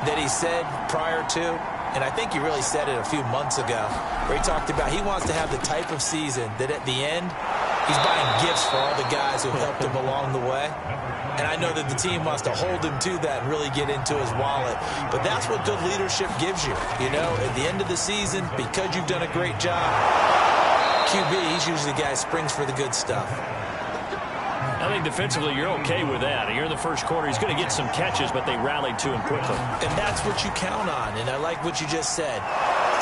that he said prior to, and I think he really said it a few months ago, where he talked about he wants to have the type of season that at the end, he's buying gifts for all the guys who helped him along the way. And I know that the team wants to hold him to that and really get into his wallet. But that's what good leadership gives you. You know, at the end of the season, because you've done a great job, QB, he's usually the guy who springs for the good stuff. I think defensively you're okay with that. Here in the first quarter, he's going to get some catches, but they rallied to him quickly. And that's what you count on, and I like what you just said.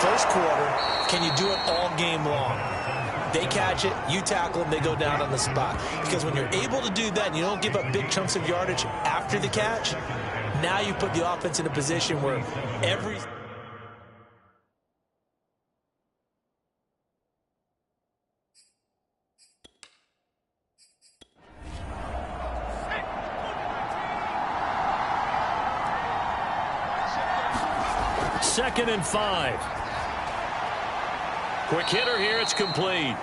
First quarter, can you do it all game long? They catch it, you tackle them, they go down on the spot. Because when you're able to do that and you don't give up big chunks of yardage after the catch, now you put the offense in a position where every... Second and 5. Quick hitter here, it's complete.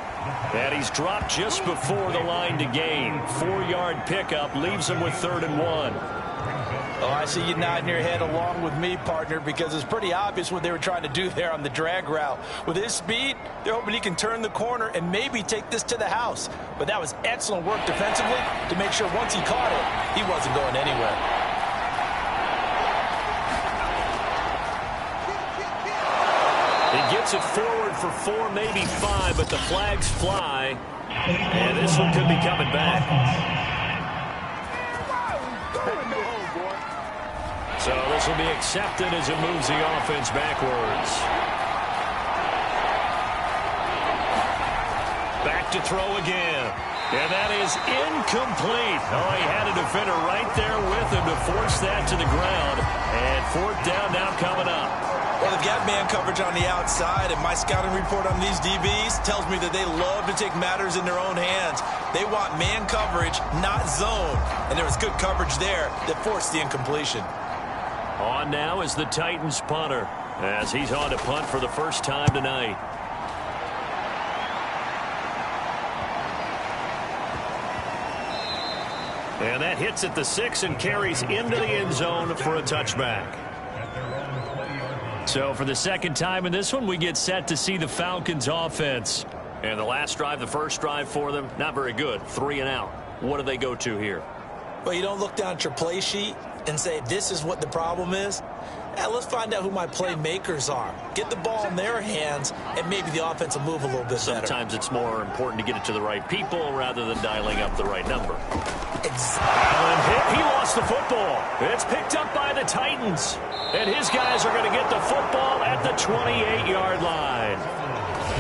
And he's dropped just before the line to gain. 4-yard pickup leaves him with 3rd and 1. Oh, I see you nodding your head along with me, partner, because it's pretty obvious what they were trying to do there on the drag route. With his speed, they're hoping he can turn the corner and maybe take this to the house. But that was excellent work defensively to make sure once he caught it, he wasn't going anywhere. He gets it forward for 4, maybe 5, but the flags fly. And this one could be coming back. So this will be accepted as it moves the offense backwards. Back to throw again. And that is incomplete. Oh, he had a defender right there with him to force that to the ground. And 4th down now coming up. Well, they've got man coverage on the outside, and my scouting report on these DBs tells me that they love to take matters in their own hands. They want man coverage, not zone. And there was good coverage there that forced the incompletion. On now is the Titans punter, as he's on to punt for the first time tonight. And that hits at the 6 and carries into the end zone for a touchback. So for the second time in this one, we get set to see the Falcons offense. And the last drive, the first drive for them, not very good. 3 and out. What do they go to here? Well, you don't look down at your play sheet and say, this is what the problem is. Let's find out who my playmakers are. Get the ball in their hands, and maybe the offense will move a little bit better. Sometimes it's more important to get it to the right people rather than dialing up the right number. Exactly. He lost the football. It's picked up by the Titans. And his guys are going to get the football at the 28-yard line.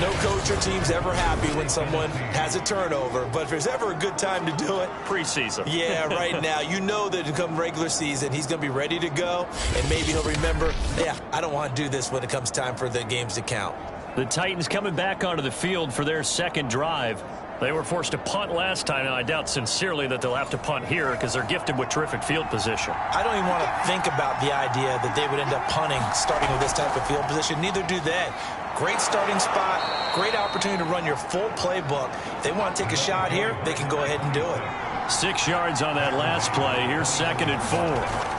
No coach or team's ever happy when someone has a turnover, but if there's ever a good time to do it, preseason. Yeah, right now. You know that come regular season, he's going to be ready to go, and maybe he'll remember, yeah, I don't want to do this when it comes time for the games to count. The Titans coming back onto the field for their second drive. They were forced to punt last time. Now, I doubt sincerely that they'll have to punt here because they're gifted with terrific field position. I don't even want to think about the idea that they would end up punting starting with this type of field position. Neither do they. Great starting spot, great opportunity to run your full playbook. If they want to take a shot here, they can go ahead and do it. 6 yards on that last play. Here's 2nd and 4.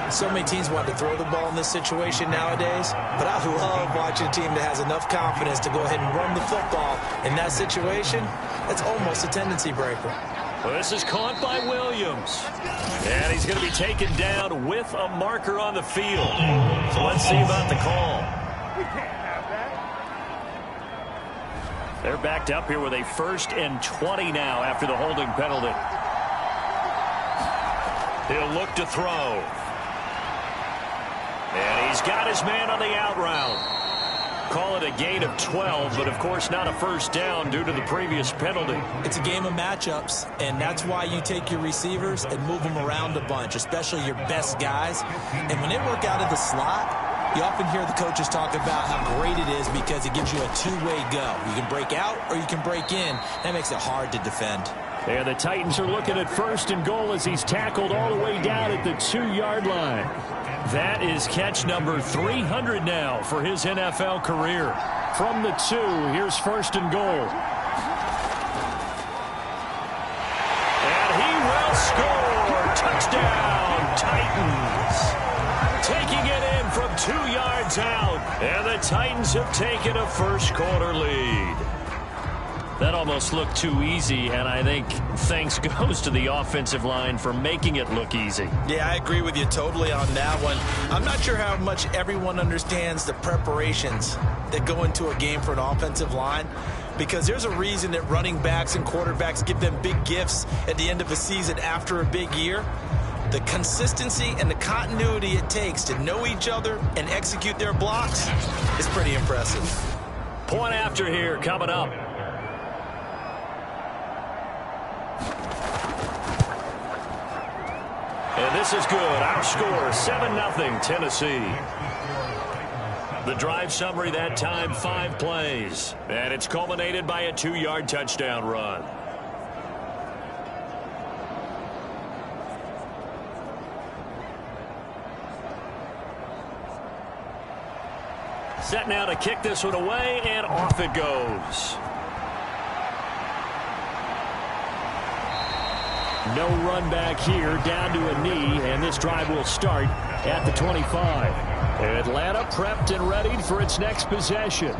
So many teams want to throw the ball in this situation nowadays, but I love watching a team that has enough confidence to go ahead and run the football in that situation. That's almost a tendency breaker. Well, this is caught by Williams. And he's going to be taken down with a marker on the field. So let's see about the call. We can't have that. They're backed up here with a 1st and 20 now after the holding penalty. He'll look to throw. And he's got his man on the out route. Call it a gain of 12, but of course not a first down due to the previous penalty. It's a game of matchups, and that's why you take your receivers and move them around a bunch, especially your best guys. And when they work out of the slot, you often hear the coaches talk about how great it is because it gives you a two-way go. You can break out or you can break in. That makes it hard to defend. And the Titans are looking at 1st and goal as he's tackled all the way down at the 2-yard line. That is catch number 300 now for his NFL career. From the 2, here's 1st and goal. Touchdown, Titans. Taking it in from 2 yards out. And the Titans have taken a first-quarter lead. That almost looked too easy, and I think thanks goes to the offensive line for making it look easy. Yeah, I agree with you totally on that one. I'm not sure how much everyone understands the preparations that go into a game for an offensive line, because there's a reason that running backs and quarterbacks give them big gifts at the end of a season after a big year. The consistency and the continuity it takes to know each other and execute their blocks is pretty impressive. Point after here coming up. And this is good. Our score, 7-0 Tennessee. The drive summary that time, 5 plays. And it's culminated by a 2-yard touchdown run. Set now to kick this one away, and off it goes. No run back here, down to a knee, and this drive will start at the 25. Atlanta prepped and ready for its next possession.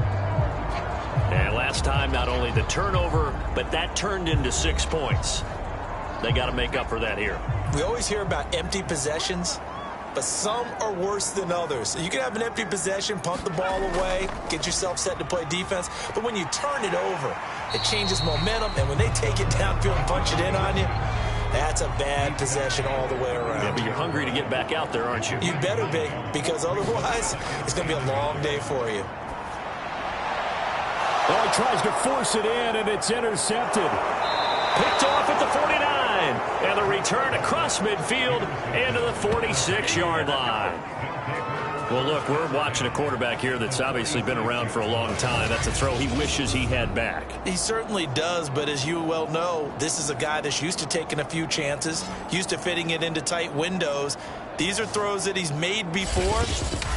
And last time, not only the turnover, but that turned into 6 points. They got to make up for that here. We always hear about empty possessions, but some are worse than others. You can have an empty possession, punt the ball away, get yourself set to play defense, but when you turn it over, it changes momentum, and when they take it downfield and punch it in on you, that's a bad possession all the way around. Yeah, but you're hungry to get back out there, aren't you? You better be, because otherwise, it's going to be a long day for you. Oh, he tries to force it in, and it's intercepted. Picked off at the 49. And the return across midfield into the 46-yard line. Well, look, we're watching a quarterback here that's obviously been around for a long time. That's a throw he wishes he had back. He certainly does, but as you well know, this is a guy that's used to taking a few chances, used to fitting it into tight windows. These are throws that he's made before.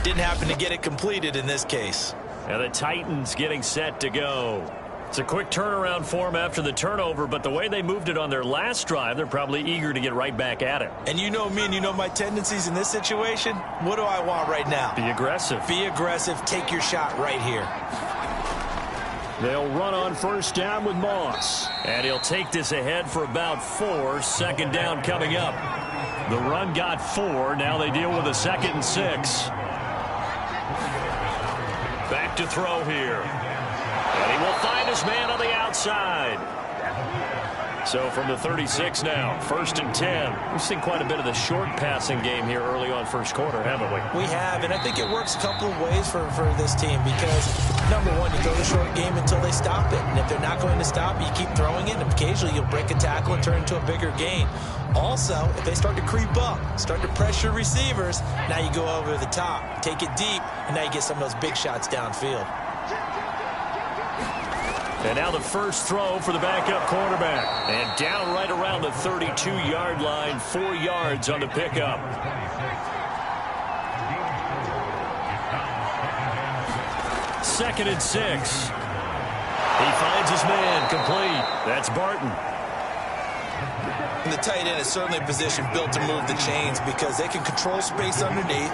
Didn't happen to get it completed in this case. And the Titans getting set to go. It's a quick turnaround for him after the turnover, but the way they moved it on their last drive, they're probably eager to get right back at it. And you know me and you know my tendencies in this situation. What do I want right now? Be aggressive. Be aggressive. Take your shot right here. They'll run on first down with Moss. And he'll take this ahead for about 4. Second down coming up. The run got 4. Now they deal with a 2nd and 6. Back to throw here. And he will find his man on the outside. So from the 36 now, 1st and 10. We've seen quite a bit of the short passing game here early on first quarter, haven't we? We have, and I think it works a couple of ways for this team because, number one, you throw the short game until they stop it. And if they're not going to stop it, you keep throwing it, and occasionally you'll break a tackle and turn it into a bigger gain. Also, if they start to creep up, start to pressure receivers, now you go over the top, take it deep, and now you get some of those big shots downfield. And now the first throw for the backup quarterback. And down right around the 32-yard line, 4 yards on the pickup. Second and 6. He finds his man complete. That's Barton. And the tight end is certainly a position built to move the chains because they can control space underneath.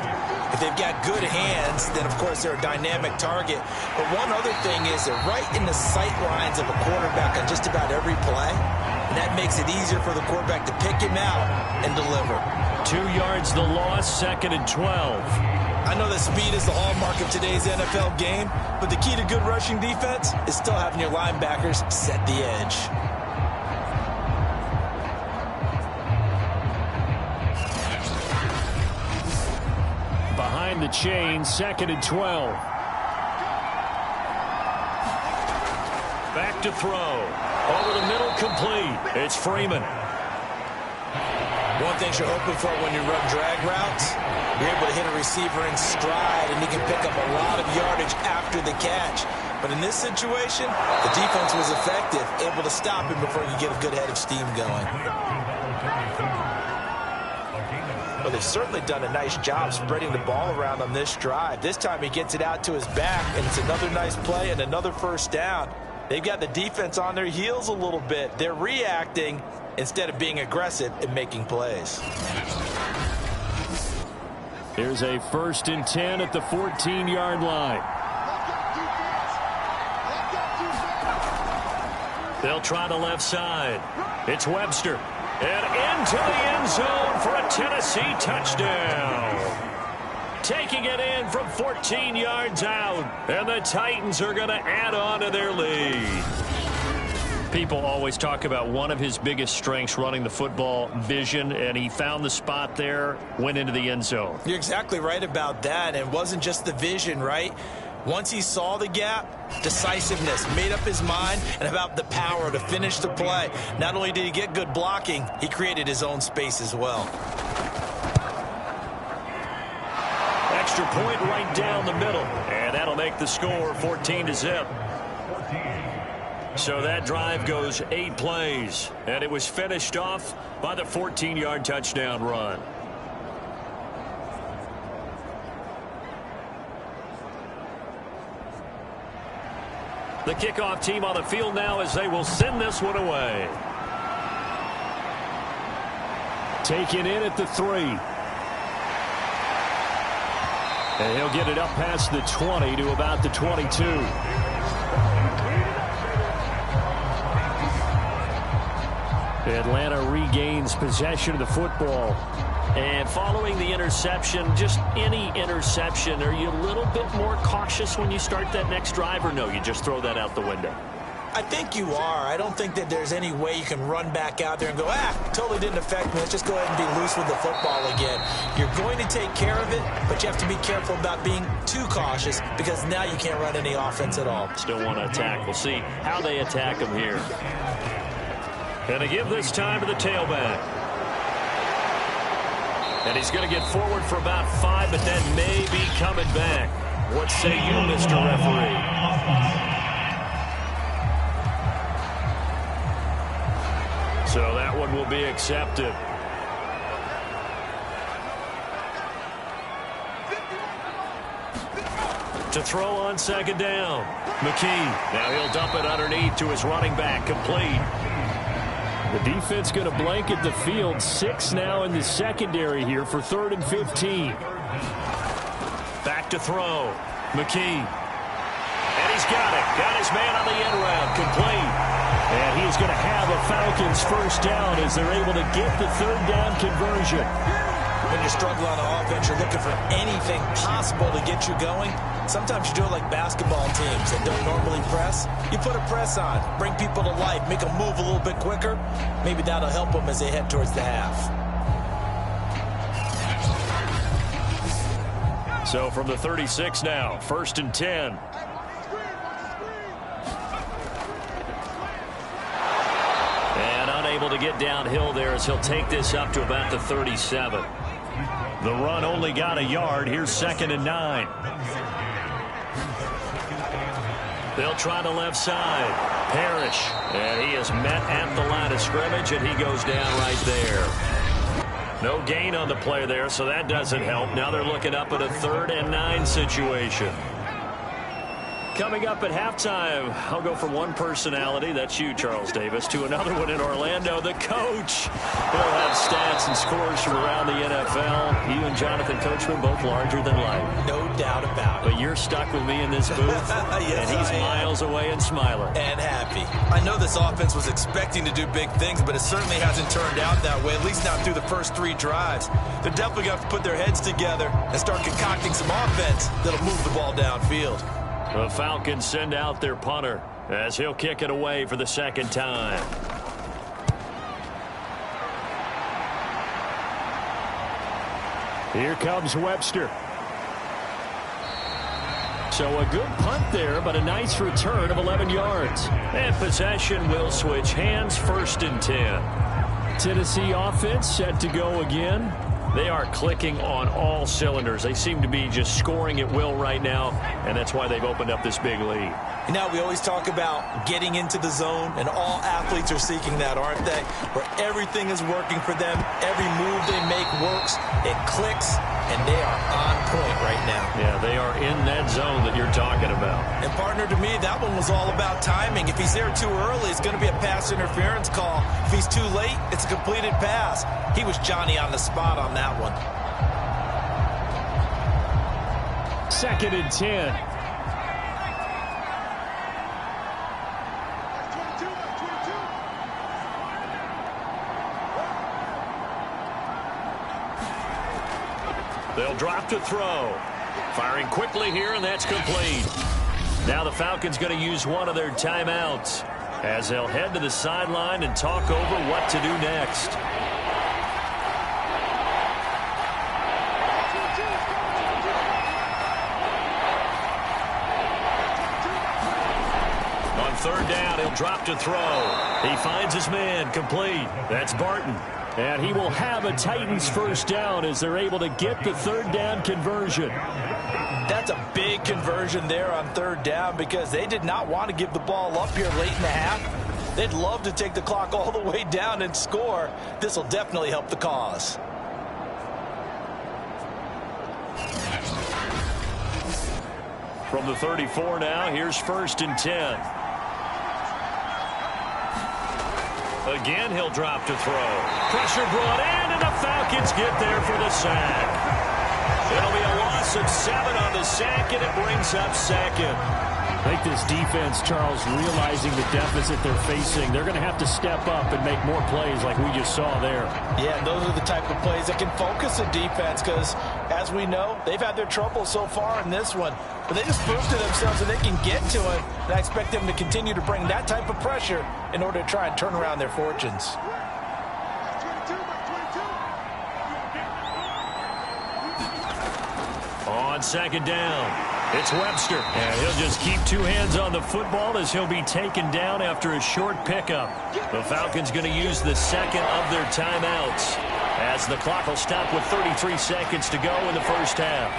If they've got good hands, then, of course, they're a dynamic target. But one other thing is they're right in the sight lines of a quarterback on just about every play. And that makes it easier for the quarterback to pick him out and deliver. 2 yards the loss, 2nd and 12. I know that speed is the hallmark of today's NFL game, but the key to good rushing defense is still having your linebackers set the edge. Behind the chain, 2nd and 12. Back to throw. Over the middle, complete. It's Freeman. One thing you're hoping for when you run drag routes, you're able to hit a receiver in stride, and he can pick up a lot of yardage after the catch. But in this situation, the defense was effective, able to stop him before you get a good head of steam going. Well, they've certainly done a nice job spreading the ball around on this drive. This time he gets it out to his back, and it's another nice play and another first down. They've got the defense on their heels a little bit. They're reacting instead of being aggressive and making plays. Here's a 1st and 10 at the 14-yard line. They'll try the left side. It's Webster. And into the end zone for a Tennessee touchdown. Taking it in from 14 yards out. And the Titans are going to add on to their lead. People always talk about one of his biggest strengths, running the football, vision, and he found the spot there, went into the end zone. You're exactly right about that. And it wasn't just the vision, right? Once he saw the gap, decisiveness, made up his mind, and about the power to finish the play. Not only did he get good blocking, he created his own space as well. Extra point right down the middle, and that'll make the score 14-0. So that drive goes 8 plays, and it was finished off by the 14-yard touchdown run. The kickoff team on the field now as they will send this one away. Taken in at the 3. And he'll get it up past the 20 to about the 22. Atlanta regains possession of the football. And following the interception, just any interception, are you a little bit more cautious when you start that next drive, or no, you just throw that out the window? I think you are. I don't think that there's any way you can run back out there and go, totally didn't affect me. Let's just go ahead and be loose with the football again. You're going to take care of it, but you have to be careful about being too cautious because now you can't run any offense at all. Still want to attack. We'll see how they attack him here. And to give this time to the tailback. And he's going to get forward for about 5, but then may be coming back. What say you, Mr. Referee? So that one will be accepted. To throw on 2nd down. McKee. Now he'll dump it underneath to his running back. Complete. The defense going to blanket the field. 6 now in the secondary here for 3rd and 15. Back to throw. McKee. And he's got it. Got his man on the end round. Complete. And he's going to have a Falcons 1st down as they're able to get the 3rd down conversion. When you're struggling on offense, you're looking for anything possible to get you going. Sometimes you do it like basketball teams that don't normally press. You put a press on, bring people to life, make them move a little bit quicker. Maybe that'll help them as they head towards the half. So from the 36 now, 1st and 10. And unable to get downhill there as he'll take this up to about the 37. The run only got a yard. Here's 2nd and 9. They'll try the left side. Parrish. And he is met at the line of scrimmage, and he goes down right there. No gain on the play there, so that doesn't help. Now they're looking up at a 3rd and 9 situation. Coming up at halftime, I'll go from one personality, that's you, Charles Davis, to another one in Orlando, the coach. He'll have stats and scores from around the NFL. You and Jonathan Coachman, both larger than life. No doubt about it. But you're stuck with me in this booth, yes, and he's miles away and smiling. And happy. I know this offense was expecting to do big things, but it certainly hasn't turned out that way, at least not through the first 3 drives. They're definitely going to have to put their heads together and start concocting some offense that'll move the ball downfield. The Falcons send out their punter as he'll kick it away for the 2nd time. Here comes Webster. So a good punt there, but a nice return of 11 yards. And possession will switch hands, 1st and 10. Tennessee offense set to go again. They are clicking on all cylinders. They seem to be just scoring at will right now, and that's why they've opened up this big lead. You know, we always talk about getting into the zone, and all athletes are seeking that, aren't they? Where everything is working for them, every move they make works, it clicks, and they are on point right now. Yeah, they are in that zone that you're talking about. And partner, to me, that one was all about timing. If he's there too early, it's going to be a pass interference call. If he's too late, it's a completed pass. He was Johnny on the spot on that one. 2nd and 10. They'll drop to throw. Firing quickly here, and that's complete. Now the Falcons going to use one of their timeouts as they'll head to the sideline and talk over what to do next. On 3rd down, he'll drop to throw. He finds his man, complete. That's Barton. And he will have a Titans 1st down as they're able to get the 3rd down conversion. That's a big conversion there on 3rd down because they did not want to give the ball up here late in the half. They'd love to take the clock all the way down and score. This will definitely help the cause. From the 34 now, here's 1st and 10. Again, he'll drop to throw. Pressure brought in, and the Falcons get there for the sack. It'll be a loss of 7 on the sack, and it brings up 2nd. I think this defense, Charles, realizing the deficit they're facing, they're going to have to step up and make more plays like we just saw there. Yeah, those are the type of plays that can focus a defense because, as we know, they've had their trouble so far in this one. But they just proved to themselves that they can get to it, and I expect them to continue to bring that type of pressure in order to try and turn around their fortunes. On 2nd down, it's Webster. And he'll just keep 2 hands on the football as he'll be taken down after a short pickup. The Falcons going to use the 2nd of their timeouts as the clock will stop with 33 seconds to go in the 1st half.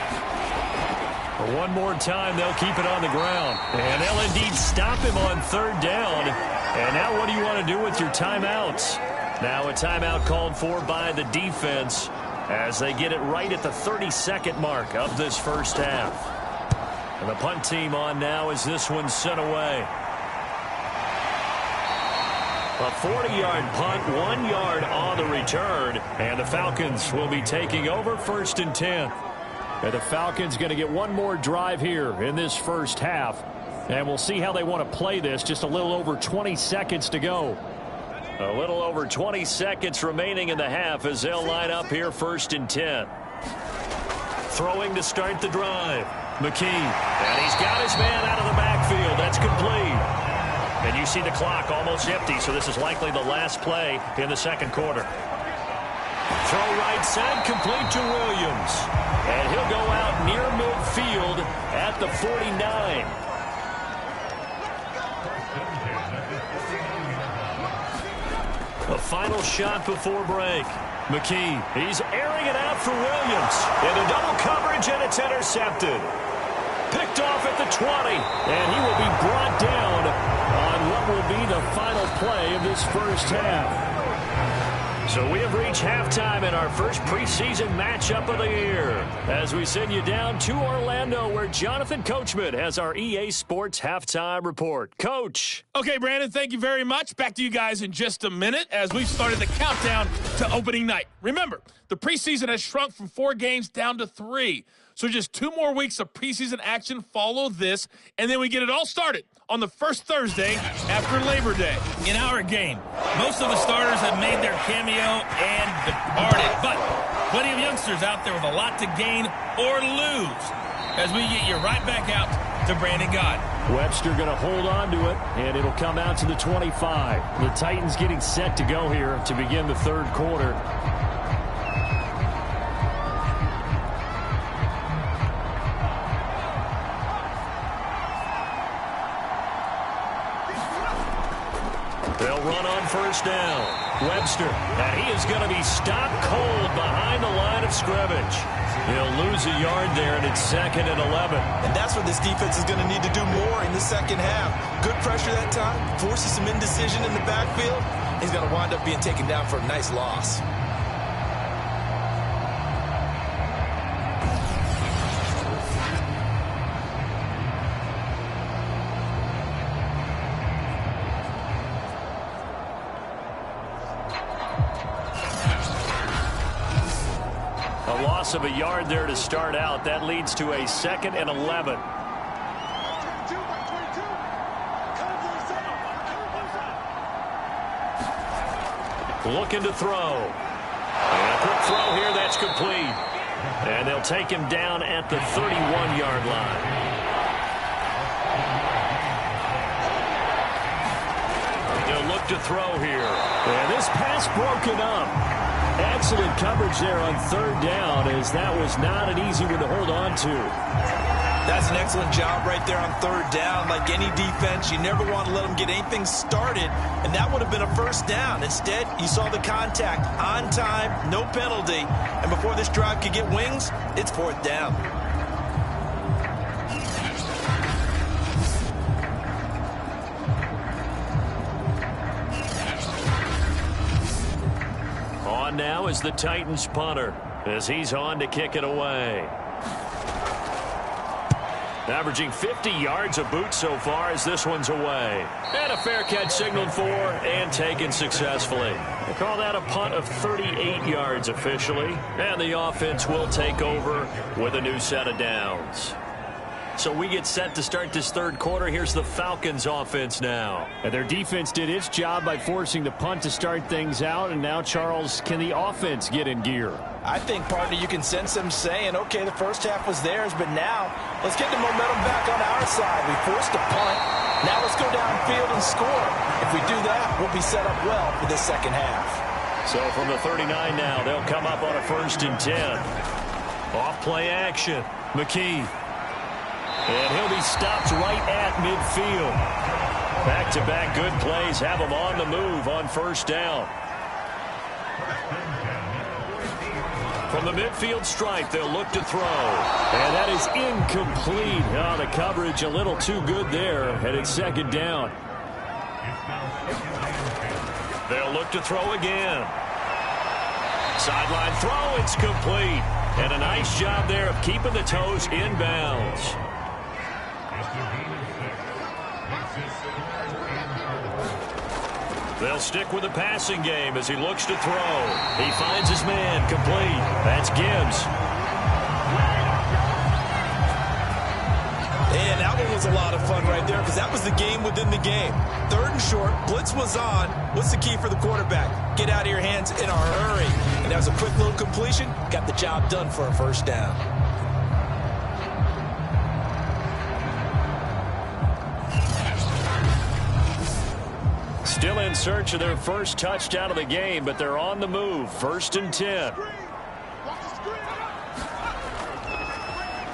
One more time, they'll keep it on the ground. And they'll indeed stop him on 3rd down. And now what do you want to do with your timeouts? Now a timeout called for by the defense as they get it right at the 32nd mark of this 1st half. And the punt team on now as this one's sent away. A 40-yard punt, 1 yard on the return. And the Falcons will be taking over 1st and 10. And the Falcons going to get one more drive here in this 1st half. And we'll see how they want to play this. Just a little over 20 seconds to go. A little over 20 seconds remaining in the half as they'll line up here 1st and 10. Throwing to start the drive. McKee. And he's got his man out of the backfield. That's complete. And you see the clock almost empty, so this is likely the last play in the 2nd quarter. Throw right side, complete to Williams. And he'll go out near midfield at the 49. A final shot before break. McKee, he's airing it out for Williams. Into double coverage, and it's intercepted. Picked off at the 20. And he will be brought down on what will be the final play of this 1st half. So we have reached halftime in our first preseason matchup of the year as we send you down to Orlando where Jonathan Coachman has our EA Sports halftime report. Coach. Okay, Brandon, thank you very much. Back to you guys in just a minute as we've started the countdown to opening night. Remember, the preseason has shrunk from 4 games down to 3. So just 2 more weeks of preseason action follow this, and then we get it all started on the first Thursday after Labor Day. In our game, most of the starters have made their cameo and departed, but plenty of youngsters out there with a lot to gain or lose as we get you right back out to Brandon God. Webster going to hold on to it, and it'll come out to the 25. The Titans getting set to go here to begin the 3rd quarter. They'll run on first down. Webster, and he is going to be stopped cold behind the line of scrimmage. He'll lose a yard there, and it's 2nd and 11. And that's what this defense is going to need to do more in the second half. Good pressure that time, forces some indecision in the backfield. He's going to wind up being taken down for a nice loss. A loss of a yard there to start out. That leads to a 2nd and 11. Looking to throw. And a quick throw here, that's complete. And they'll take him down at the 31-yard line. They'll look to throw here. And this pass broken up. Excellent coverage there on 3rd down, as that was not an easy one to hold on to. That's an excellent job right there on 3rd down. Like any defense, you never want to let them get anything started, and that would have been a first down. Instead, you saw the contact on time, no penalty, and before this drive could get wings, it's 4th down. On now is the Titans punter, as he's on to kick it away. Averaging 50 yards a boot so far as this one's away. And a fair catch signaled for and taken successfully. They call that a punt of 38 yards officially. And the offense will take over with a new set of downs. So we get set to start this 3rd quarter. Here's the Falcons offense now. And their defense did its job by forcing the punt to start things out. And now, Charles, can the offense get in gear? I think, partner, you can sense them saying, okay, the first half was theirs, but now let's get the momentum back on our side. We forced a punt. Now let's go downfield and score. If we do that, we'll be set up well for this second half. So from the 39 now, they'll come up on a 1st and 10. Off play action. McKee. And he'll be stopped right at midfield. Back-to-back good plays have him on the move on 1st down. From the midfield stripe, they'll look to throw. And that is incomplete. Oh, the coverage a little too good there, and it's 2nd down. They'll look to throw again. Sideline throw, it's complete. And a nice job there of keeping the toes inbounds. They'll stick with the passing game as he looks to throw. He finds his man, complete. That's Gibbs. And that one was a lot of fun right there because that was the game within the game. 3rd and short, blitz was on. What's the key for the quarterback? Get out of your hands in a hurry. And that was a quick little completion. Got the job done for a 1st down. Still in search of their first touchdown of the game, but they're on the move. 1st and 10.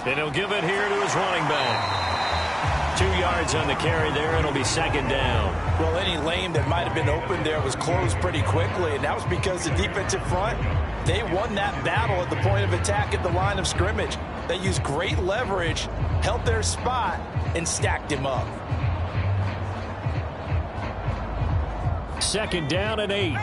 And he'll give it here to his running back. 2 yards on the carry there, and it'll be 2nd down. Well, any lane that might have been open there was closed pretty quickly, and that was because the defensive front, they won that battle at the point of attack at the line of scrimmage. They used great leverage, held their spot, and stacked him up. 2nd down and 8.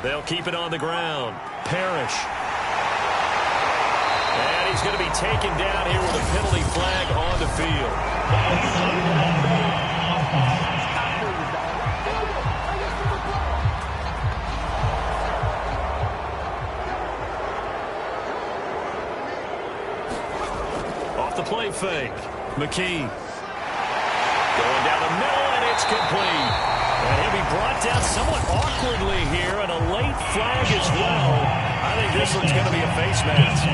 They'll keep it on the ground. Parrish. And he's going to be taken down here with a penalty flag on the field. Off the play fake. McKee. Going down the middle, and it's complete. And he'll be brought down somewhat awkwardly here, and a late flag as well. I think this one's going to be a face mask.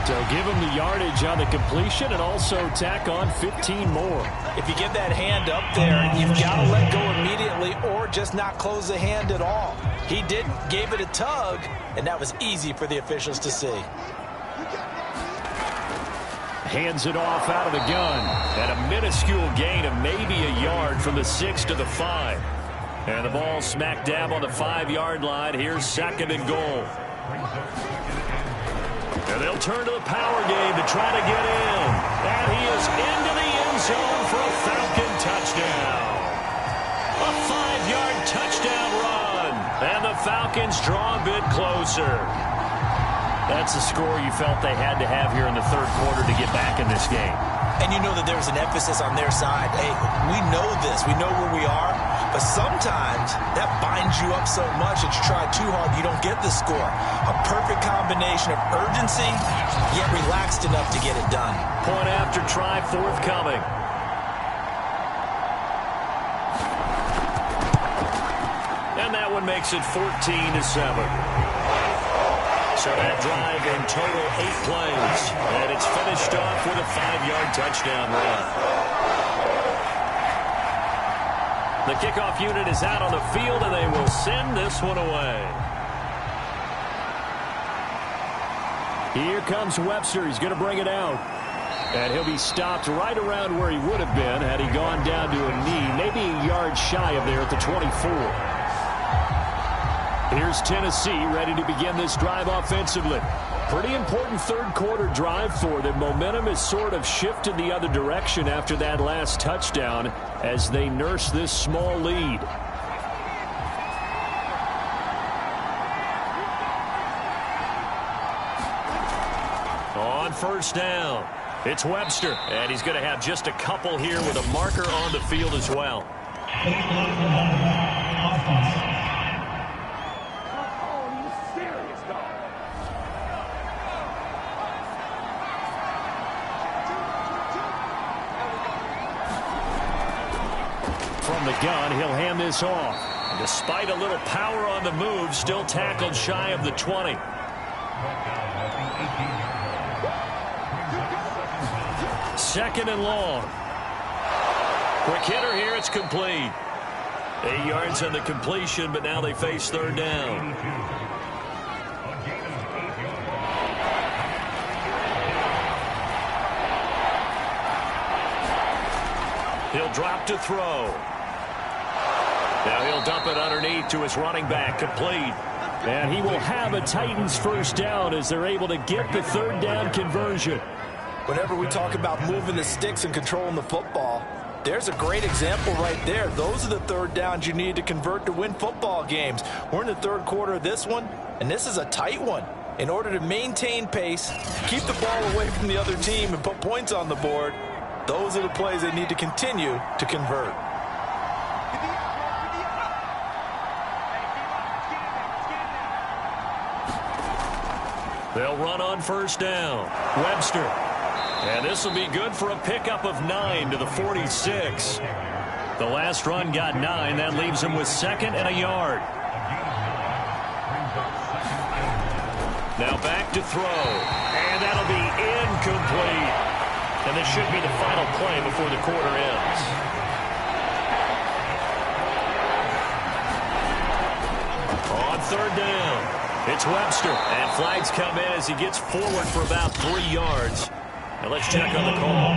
So give him the yardage on the completion and also tack on 15 more. If you give that hand up there, you've got to let go immediately or just not close the hand at all. He didn't, gave it a tug, and that was easy for the officials to see. Hands it off out of the gun. And a minuscule gain of maybe a yard from the 6 to the 5. And the ball smack dab on the 5-yard line. Here's 2nd and goal. And they'll turn to the power game to try to get in. And he is into the end zone for a Falcon touchdown. A 5-yard touchdown run. And the Falcons draw a bit closer. That's the score you felt they had to have here in the 3rd quarter to get back in this game. And you know that there's an emphasis on their side. Hey, we know this. We know where we are. But sometimes that binds you up so much that you try too hard, you don't get the score. A perfect combination of urgency, yet relaxed enough to get it done. Point after try forthcoming. And that one makes it 14-7. So that drive in total 8 plays. And it's finished off with a 5-yard touchdown run. The kickoff unit is out on the field, and they will send this one away. Here comes Webster. He's going to bring it out. And he'll be stopped right around where he would have been had he gone down to a knee, maybe a yard shy of there at the 24. Here's Tennessee ready to begin this drive offensively. Pretty important 3rd quarter drive for them. Momentum has sort of shifted the other direction after that last touchdown as they nurse this small lead. On 1st down, it's Webster, and he's going to have just a couple here with a marker on the field as well. From the gun, he'll hand this off. And despite a little power on the move, still tackled shy of the 20. Second and long. Quick hitter here, it's complete. 8 yards on the completion, but now they face 3rd down. He'll drop to throw. Now he'll dump it underneath to his running back, complete. And he will have a Titans 1st down as they're able to get the 3rd down conversion. Whenever we talk about moving the sticks and controlling the football, there's a great example right there. Those are the 3rd downs you need to convert to win football games. We're in the 3rd quarter of this one, and this is a tight one. In order to maintain pace, keep the ball away from the other team, and put points on the board, those are the plays they need to continue to convert. They'll run on 1st down. Webster. And this will be good for a pickup of 9 to the 46. The last run got 9. That leaves him with 2nd and a yard. Now back to throw. And that'll be incomplete. And this should be the final play before the quarter ends. On 3rd down. It's Webster, and flags come in as he gets forward for about 3 yards. Now let's check on the call.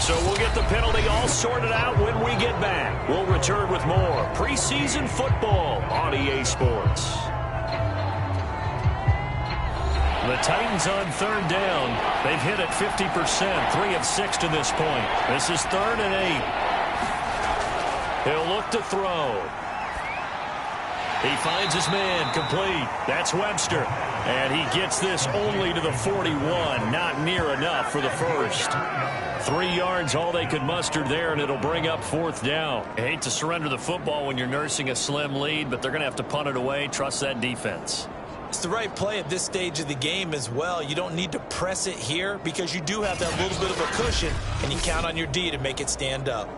So we'll get the penalty all sorted out when we get back. We'll return with more preseason football on EA Sports. The Titans on 3rd down. They've hit it 50%, 3 of 6 to this point. This is 3rd and 8. He'll look to throw. He finds his man, complete. That's Webster. And he gets this only to the 41. Not near enough for the 1st. 3 yards, all they could muster there, and it'll bring up 4th down. I hate to surrender the football when you're nursing a slim lead, but they're going to have to punt it away. Trust that defense. It's the right play at this stage of the game as well. You don't need to press it here because you do have that little bit of a cushion, and you count on your D to make it stand up.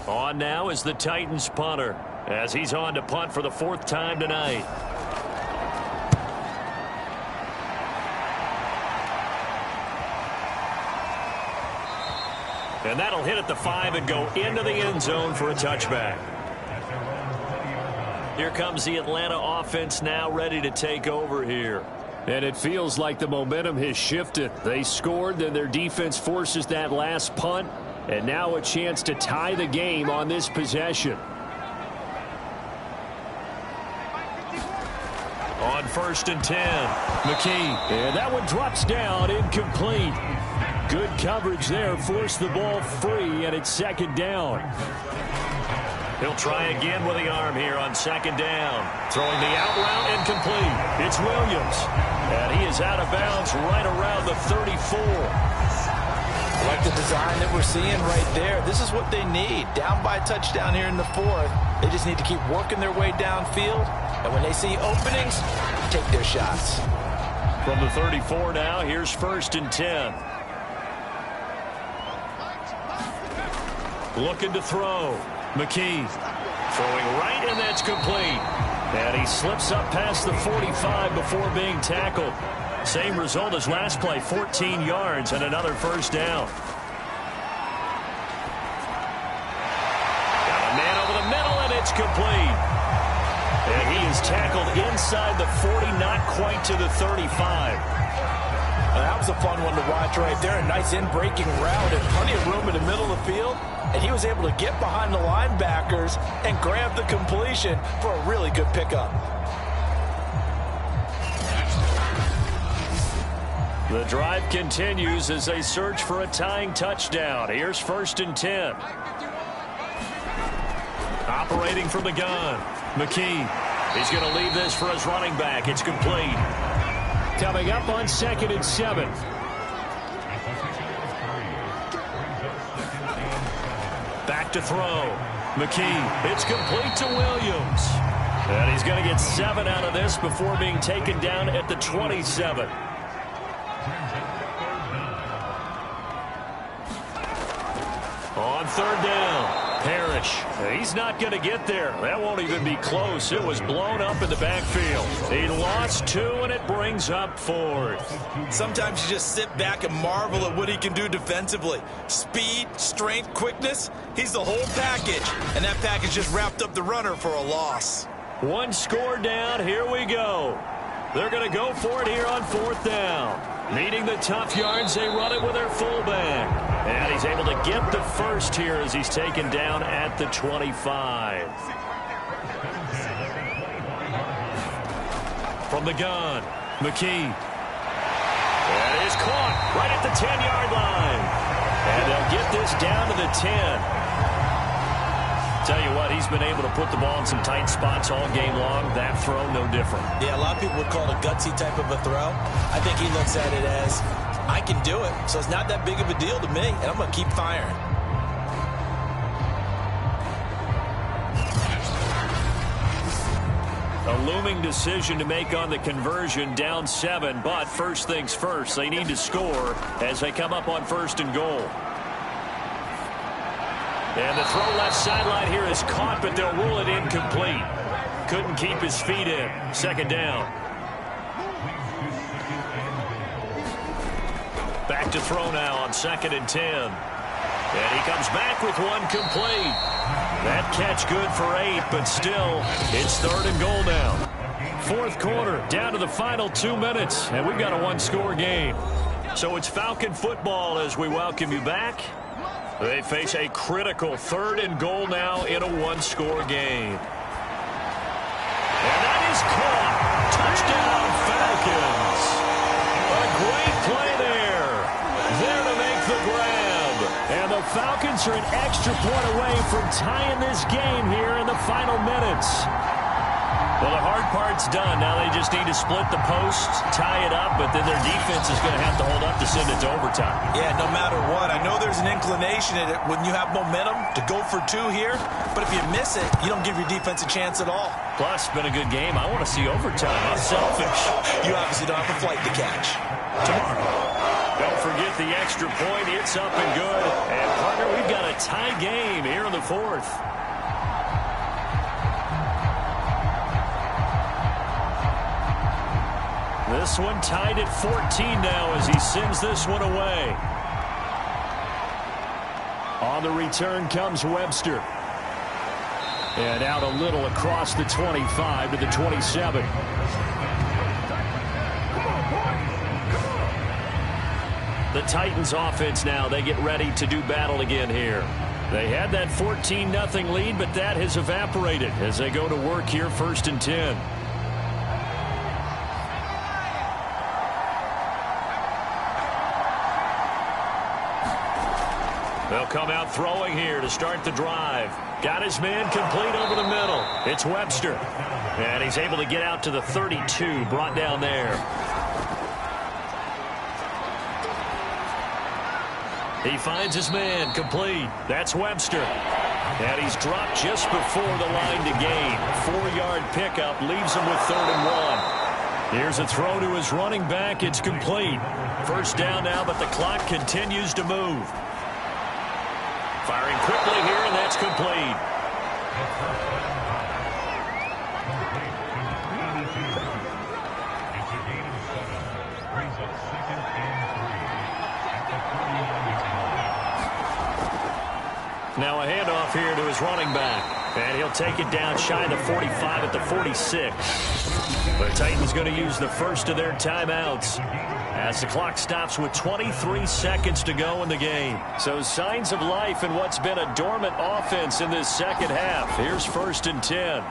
On now is the Titans punter as he's on to punt for the 4th time tonight. And that'll hit at the 5 and go into the end zone for a touchback. Here comes the Atlanta offense now ready to take over here. And it feels like the momentum has shifted. They scored, then their defense forces that last punt, and now a chance to tie the game on this possession. On 1st and 10, McKee. And that one drops down, incomplete. Good coverage there, forced the ball free, and it's 2nd down. He'll try again with the arm here on 2nd down. Throwing the out route, incomplete. It's Williams. And he is out of bounds right around the 34. I like the design that we're seeing right there. This is what they need. Down by a touchdown here in the 4th. They just need to keep working their way downfield. And when they see openings, take their shots. From the 34 now, here's 1st and 10. Looking to throw. McKee throwing right, and that's complete. And he slips up past the 45 before being tackled. Same result as last play, 14 yards and another 1st down. Got a man over the middle, and it's complete. And he is tackled inside the 40, not quite to the 35. That was a fun one to watch right there. A nice in-breaking route and plenty of room in the middle of the field. And he was able to get behind the linebackers and grab the completion for a really good pickup. The drive continues as they search for a tying touchdown. Here's 1st and 10. Operating from the gun, McKee. He's going to leave this for his running back. It's complete. Coming up on 2nd and 7. Back to throw. McKee. It's complete to Williams. And he's going to get 7 out of this before being taken down at the 27. On 3rd down. Parrish. He's not going to get there. That won't even be close. It was blown up in the backfield. He lost 2, and it brings up 4th. Sometimes you just sit back and marvel at what he can do defensively. Speed, strength, quickness. He's the whole package. And that package just wrapped up the runner for a loss. 1 score down. Here we go. They're going to go for it here on 4th down. Needing the tough yards, they run it with their fullback. And he's able to get the first here as he's taken down at the 25. From the gun, McKee. That is caught right at the 10-yard line. And they'll get this down to the 10. Tell you what, he's been able to put the ball in some tight spots all game long. That throw, no different. Yeah, a lot of people would call it a gutsy type of a throw. I think he looks at it as, I can do it, so it's not that big of a deal to me, and I'm going to keep firing. A looming decision to make on the conversion, down 7, but first things first, they need to score as they come up on 1st and goal. And the throw left sideline here is caught, but they'll rule it incomplete. Couldn't keep his feet in. 2nd down. Back to throw now on 2nd and 10. And he comes back with one complete. That catch good for 8, but still, it's 3rd and goal now. 4th quarter, down to the final 2 minutes, and we've got a 1-score game. So it's Falcon football as we welcome you back. They face a critical 3rd and goal now in a 1-score game. And that is caught. Touchdown, Falcons. A great play there. There to make the grab. And the Falcons are an extra point away from tying this game here in the final minutes. Well, the hard part's done. Now they just need to split the post, tie it up, but then their defense is going to have to hold up to send it to overtime. Yeah, no matter what. I know there's an inclination in it when you have momentum to go for 2 here, but if you miss it, you don't give your defense a chance at all. Plus, it's been a good game. I want to see overtime. I'm selfish. You obviously don't have a flight to catch. Tomorrow. Don't forget the extra point. It's up and good. And, partner, we've got a tie game here in the 4th. This one tied at 14 now as he sends this one away. On the return comes Webster. And out a little across the 25 to the 27. The Titans offense now, they get ready to do battle again here. They had that 14-0 lead, but that has evaporated as they go to work here 1st and 10. They'll come out throwing here to start the drive. Got his man complete over the middle. It's Webster. And he's able to get out to the 32, brought down there. He finds his man complete. That's Webster. And he's dropped just before the line to gain. 4-yard pickup leaves him with 3rd and 1. Here's a throw to his running back. It's complete. 1st down now, but the clock continues to move. Firing quickly here, and that's complete. Now a handoff here to his running back. And he'll take it down shy of the 45 at the 46. The Titans going to use the first of their timeouts as the clock stops with 23 seconds to go in the game. So signs of life in what's been a dormant offense in this second half. Here's 1st and 10.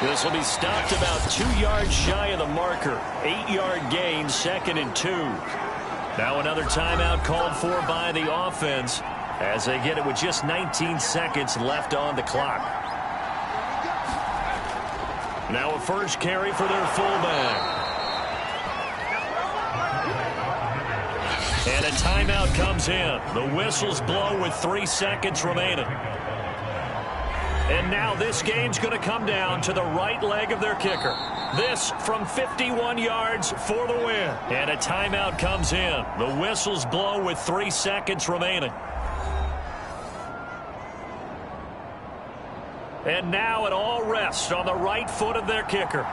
This will be stopped about 2 yards shy of the marker. 8-yard gain, 2nd and 2. Now another timeout called for by the offense as they get it with just 19 seconds left on the clock. Now a first carry for their fullback. And a timeout comes in. The whistles blow with 3 seconds remaining. And now this game's going to come down to the right leg of their kicker. This from 51 yards for the win. And a timeout comes in. The whistles blow with 3 seconds remaining. And now it all rests on the right foot of their kicker.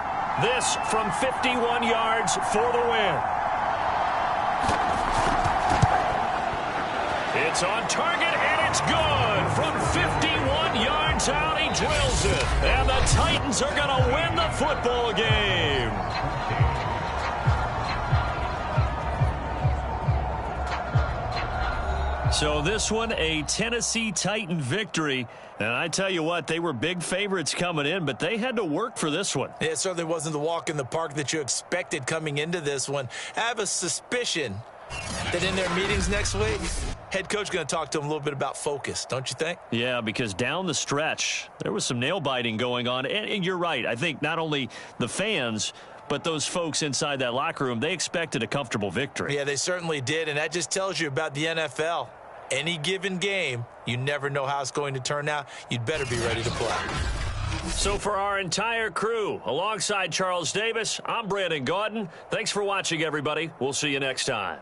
This from 51 yards for the win. It's on target, and it's good. From 51 yards out, he drills it. And the Titans are going to win the football game. So this one, a Tennessee Titan victory. And I tell you what, they were big favorites coming in, but they had to work for this one. It certainly wasn't the walk in the park that you expected coming into this one. I have a suspicion that in their meetings next week, head coach going to talk to them a little bit about focus, don't you think? Yeah, because down the stretch, there was some nail-biting going on. And you're right. I think not only the fans, but those folks inside that locker room, they expected a comfortable victory. Yeah, they certainly did, and that just tells you about the NFL. Any given game, you never know how it's going to turn out. You'd better be ready to play. So for our entire crew, alongside Charles Davis, I'm Brandon Gaudin. Thanks for watching, everybody. We'll see you next time.